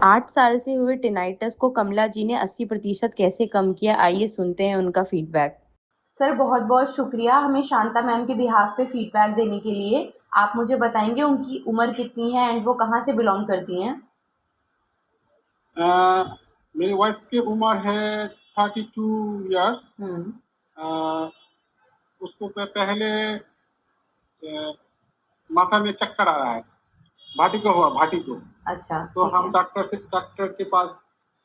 8 साल से हुए टिनाइटस को कमला जी ने 80% कैसे कम किया, आइए सुनते हैं उनका फीडबैक। सर बहुत बहुत शुक्रिया हमें शांता मैम के बिहाफ पे फीडबैक देने के लिए। आप मुझे बताएंगे उनकी उम्र कितनी है एंड वो कहाँ से बिलोंग करती हैं? मेरी वाइफ की उम्र है 32 ईयर्स। हम्म। उसको पहले माथा में चक्कर आ रहा है, भाटी को हुआ, भाटी को। अच्छा तो ठीक हम है। डॉक्टर के पास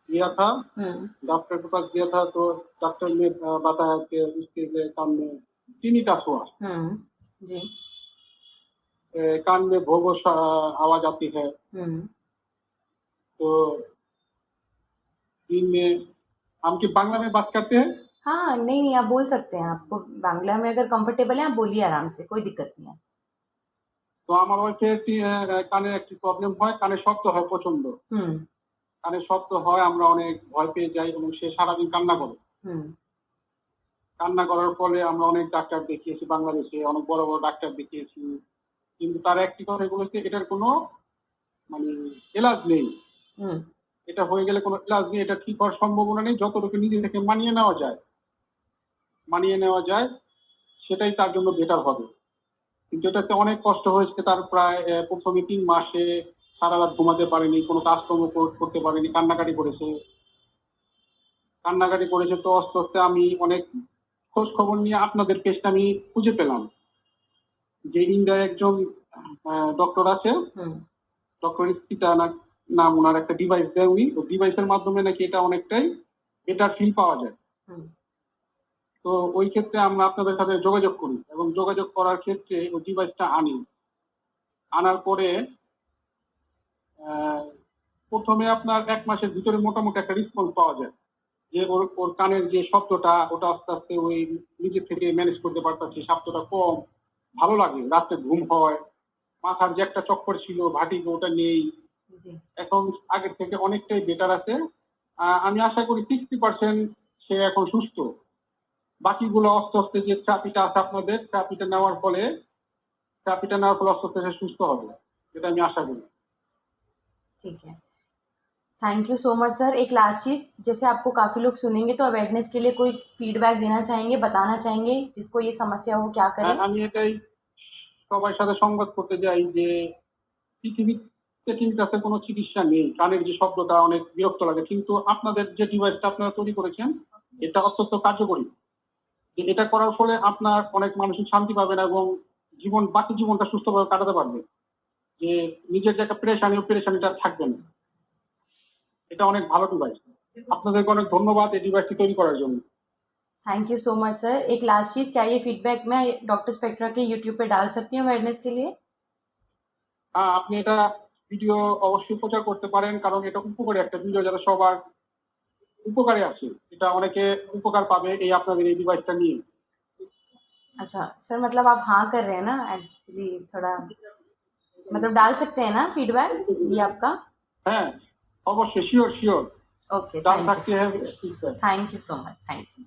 गया था। हम्म। डॉक्टर के पास गया था तो डॉक्टर ने बताया कि उसके कान में टिनिटस हुआ। जी। कान में भो भो आवाज आती है। तो दिन में हम की बांग्ला में बात करते हैं। हाँ नहीं नहीं, आप बोल सकते हैं, आपको बांग्ला में अगर कंफर्टेबल है आप बोलिए आराम से, कोई दिक्कत नहीं है। তো আমার ওয়াইফের কানে একটি প্রবলেম হয়, কানে শব্দ হয় প্রচন্ড। কানে শব্দ হয়, আমরা অনেক ভয় পেয়ে যাই এবং সে সারাদিন কান্না করে। কান্না করার ফলে আমরা অনেক ডাক্তার দেখিয়েছি, বাংলাদেশে অনেক বড় বড় ডাক্তার দেখিয়েছি, কিন্তু তারা একটি কথা বলেছে, এটার কোনো মানে এলাজ নেই। এটা হয়ে গেলে কোনো এলাজ নেই, এটা ঠিক হওয়ার সম্ভাবনা নেই। যতটুকু নিজে থেকে মানিয়ে নেওয়া যায় সেটাই তার জন্য বেটার হবে। কিন্তু এটাতে অনেক কষ্ট হয়েছে তার। প্রায় প্রথমে 3 মাসে সারা রাত ঘুমাতে পারেনি, কোনো কাজকর্ম করতে পারেনি, কান্নাকাটি করেছে। তো আস্তে আস্তে আমি অনেক খোঁজ খবর নিয়ে আপনাদের পেজটা আমি খুঁজে পেলাম যে ইন্ডিয়ার একজন ডক্টর আছে, ডক্টর ইস্তিতা নাম, ওনার একটা ডিভাইস দেয় উনি। ওই ডিভাইসের মাধ্যমে নাকি এটা অনেকটাই বেটার ফিল পাওয়া যায়। তো ওই ক্ষেত্রে আমরা আপনাদের সাথে যোগাযোগ করি এবং যোগাযোগ করার ক্ষেত্রে ওই ডিভাইসটা আনার পরে প্রথমে আপনার 1 মাসের ভিতরে মোটামুটি একটা রেসপন্স পাওয়া যায় যে ওর কানের যে শব্দটা ওটা আস্তে আস্তে ওই নিজে থেকে ম্যানেজ করতে পারতেছে, শব্দটা কম, ভালো লাগে, রাতে ঘুম হয়, মাথার যে একটা চক্কর ছিল, ভাটিকে, ওটা নেই। এখন আগের থেকে অনেকটাই বেটার আছে। আমি আশা করি 60% সে এখন সুস্থ। বাকিগুলো আস্তে আস্তে যে থেরাপিটা আছে আপনাদের, থেরাপিটা নেওয়ার ফলে আস্তে আস্তে সে সুস্থ হবে, যেটা আমি আশা করি। ठीक है, thank you so much sir. एक लास्ट चीज़, जैसे आपको काफ़ी लोग सुनेंगे तो अवेयरनेस के लिए कोई फीडबैक देना चाहेंगे, बताना चाहेंगे जिसको ये समस्या हो क्या करें? আমি এটাই সবার সাথে সংবাদ করতে যাই যে পৃথিবীতে টিনিটাসে কোনো চিকিৎসা নেই। কানের যে শব্দটা অনেক বিরক্ত লাগে, কিন্তু আপনাদের যে ডিভাইসটা আপনারা তৈরি করেছেন এটা অত্যন্ত কার্যকরী। এটা করার ফলে আপনার অনেক মানসিক শান্তি পাবেন এবং বাকি জীবনটা সুস্থভাবে কাটাতে পারবেন। যে নিজের যে একটা পেরেশানিটা থাকবে না। এটা অনেক ভালো ডিভাইস। আপনাদেরকে অনেক ধন্যবাদ এই ডিভাইসটি তৈরি করার জন্য। Thank you so much sir. एक लास्ट चीज़, क्या ये फीडबैक मैं डॉक्टर स्पेक्ट्रा के यूट्यूब पे डाल सकती हूँ अवेयरनेस के लिए? হ্যাঁ, আপনি এটা ভিডিও অবশ্যই প্রচার করতে পারেন, কারণ এটা উপকারী একটা ভিডিও, যারা সবার উপকারে আছে। এটা অনেকে উপকার পাবে এই আপনাদের এই ডিভাইসটা নিয়ে। अच्छा सर, मतलब आप हाँ कर रहे हैं ना? एक्चुअली थोड़ा मतलब डाल सकते हैं ना फीडबैक ये आपका? হ্যাঁ অবশ্যই, শিওর। ओके, ডাল থাকতে হবে। Thank you so much, thank you.